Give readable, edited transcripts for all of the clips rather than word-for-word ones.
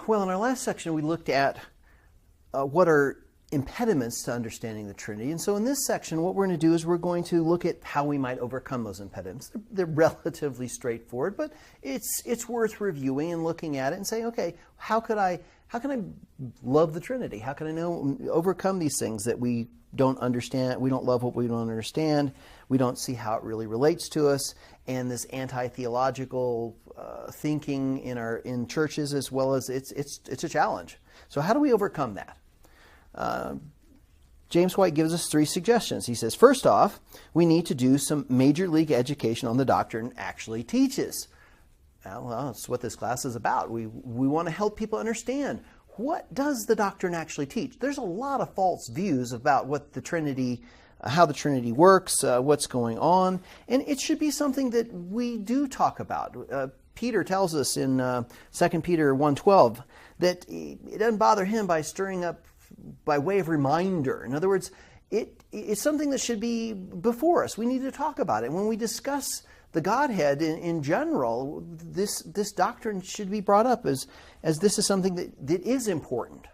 Well, in our last section, we looked at what are impediments to understanding the Trinity. And so in this section, what we're going to do is we're going to look at how we might overcome those impediments. They're relatively straightforward, but it's worth reviewing and looking at it and saying, okay, how can I love the Trinity? How can I overcome these things that we don't understand? We don't love what we don't understand. We don't see how it really relates to us. And this anti-theological thinking in churches, as well as it's a challenge. So how do we overcome that? James White gives us 3 suggestions. He says, first off, we need to do some major league education on the doctrine actually teaches. Well, that's what this class is about. We want to help people understand, what does the doctrine actually teach? There's a lot of false views about what the Trinity, how the Trinity works, what's going on, and it should be something that we do talk about. Peter tells us in 2 Peter 1:12 that it doesn't bother him by stirring up by way of reminder. In other words, it's something that should be before us. We need to talk about it. When we discuss the Godhead in general, this doctrine should be brought up as this is something that is important.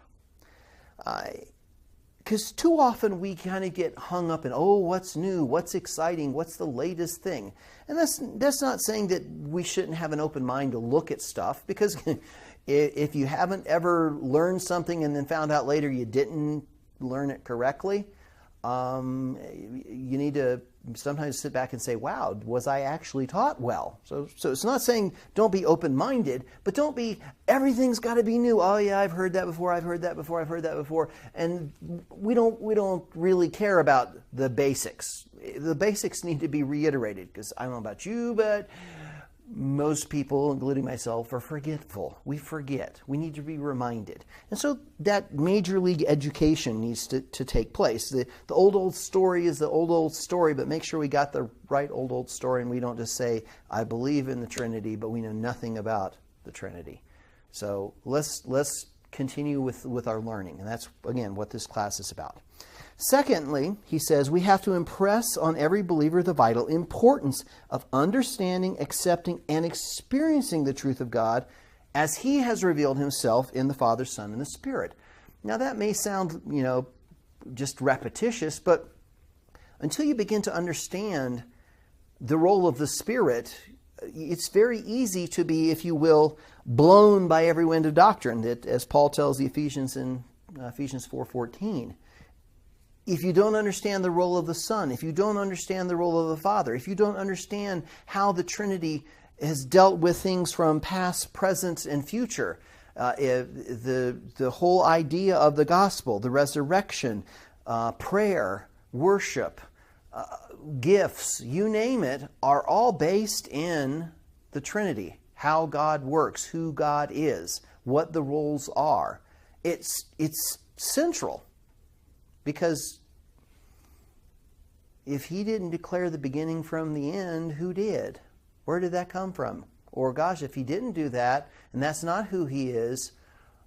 Because too often we kind of get hung up in, what's new, what's exciting, what's the latest thing. And that's not saying that we shouldn't have an open mind to look at stuff, because if you haven't ever learned something and then found out later you didn't learn it correctly, you need to sometimes sit back and say, wow, was I actually taught well? So it's not saying don't be open-minded, but don't be, everything's got to be new. Oh yeah, I've heard that before, I've heard that before, I've heard that before. And we don't really care about the basics. The basics need to be reiterated, because I don't know about you, but most people, including myself, are forgetful. We forget. We need to be reminded. And so that major league education needs to take place. The old story is the old story, but make sure we got the right old story, and we don't just say, I believe in the Trinity, but we know nothing about the Trinity. So let's continue with our learning. And that's, again, what this class is about. Secondly, he says, we have to impress on every believer the vital importance of understanding, accepting, and experiencing the truth of God as He has revealed Himself in the Father, Son, and the Spirit. Now that may sound, just repetitious, but until you begin to understand the role of the Spirit, it's very easy to be, if you will, blown by every wind of doctrine, that, as Paul tells the Ephesians in Ephesians 4:14. If you don't understand the role of the Son, if you don't understand the role of the Father, if you don't understand how the Trinity has dealt with things from past, present, and future, the whole idea of the gospel, the resurrection, prayer, worship, gifts, you name it, are all based in the Trinity. How God works, who God is, what the roles are. It's central. Because if He didn't declare the beginning from the end, who did? Where did that come from? Or gosh, if He didn't do that, and that's not who He is,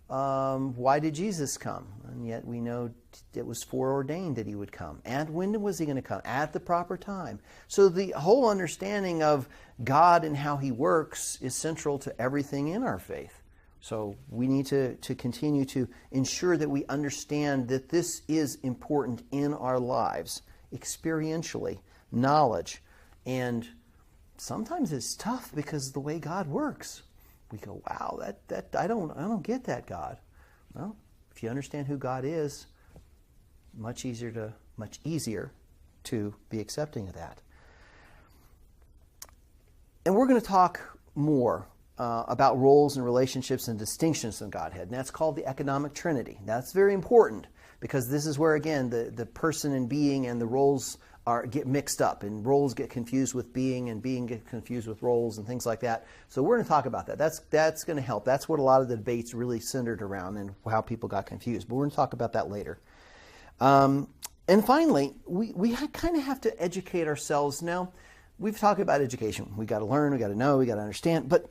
why did Jesus come? And yet we know it was foreordained that He would come. And when was He going to come? At the proper time. So the whole understanding of God and how He works is central to everything in our faith. So we need to continue to ensure that we understand that this is important in our lives, experientially, knowledge. And sometimes it's tough because of the way God works. We go, wow, that I don't get that God. Well, if you understand who God is, much easier to be accepting of that. And we're going to talk more about roles and relationships and distinctions in Godhead. And that's called the economic Trinity. That's very important, because this is where, again, the person and being and the roles get mixed up, and roles get confused with being, and being get confused with roles and things like that. So we're going to talk about that. That's going to help. That's what a lot of the debates really centered around, and how people got confused. But we're going to talk about that later. And finally, we kind of have to educate ourselves. Now, we've talked about education. We got to learn, we got to know, we got to understand. But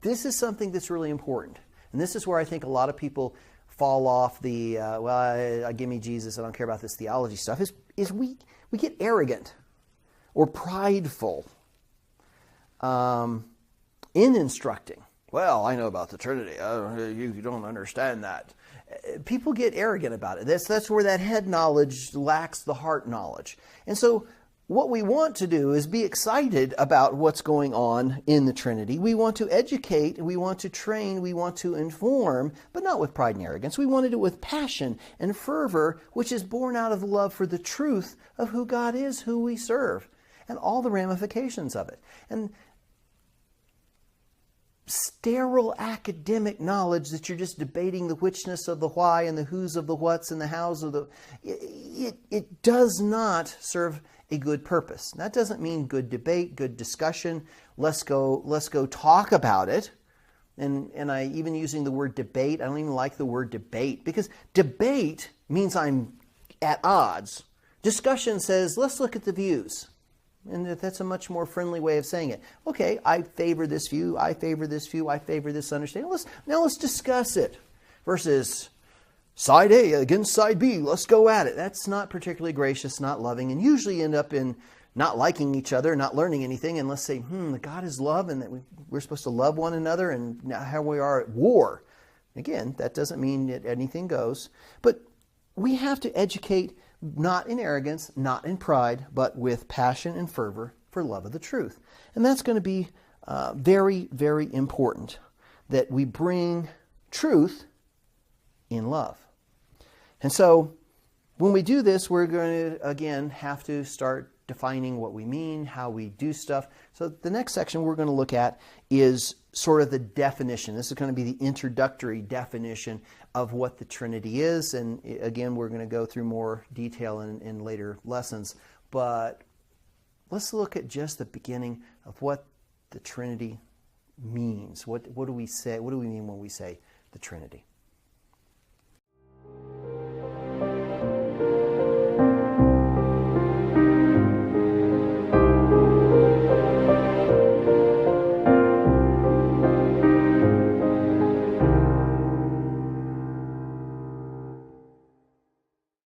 this is something that's really important. And this is where I think a lot of people fall off the, give me Jesus, I don't care about this theology stuff, is we get arrogant or prideful in instructing. well, I know about the Trinity. You don't understand that. People get arrogant about it. That's where that head knowledge lacks the heart knowledge. And so what we want to do is be excited about what's going on in the Trinity. We want to educate, we want to train, we want to inform, but not with pride and arrogance. We want to do it with passion and fervor, which is born out of the love for the truth of who God is, who we serve, and all the ramifications of it. And sterile academic knowledge that you're just debating the whichness of the why and the who's of the what's and the how's of the... It does not serve a good purpose. That doesn't mean good debate, good discussion. Let's go talk about it. And I even using the word debate, I don't even like the word debate, because debate means I'm at odds. Discussion says, let's look at the views. And that's a much more friendly way of saying it. Okay, I favor this view, I favor this view, I favor this understanding. Now let's discuss it. Versus side A against side B, let's go at it. That's not particularly gracious, not loving, and usually end up in not liking each other, not learning anything, and let's say, God is love, and that we're supposed to love one another, and now here we are at war. Again, that doesn't mean that anything goes. But we have to educate not in arrogance, not in pride, but with passion and fervor for love of the truth. And that's going to be very, very important, that we bring truth in love. And so when we do this, we're going to, again, have to start defining what we mean, how we do stuff. So the next section we're going to look at is sort of the definition. This is going to be the introductory definition of what the Trinity is. And again, we're going to go through more detail in later lessons. But let's look at just the beginning of what the Trinity means. What do we say? What do we mean when we say the Trinity?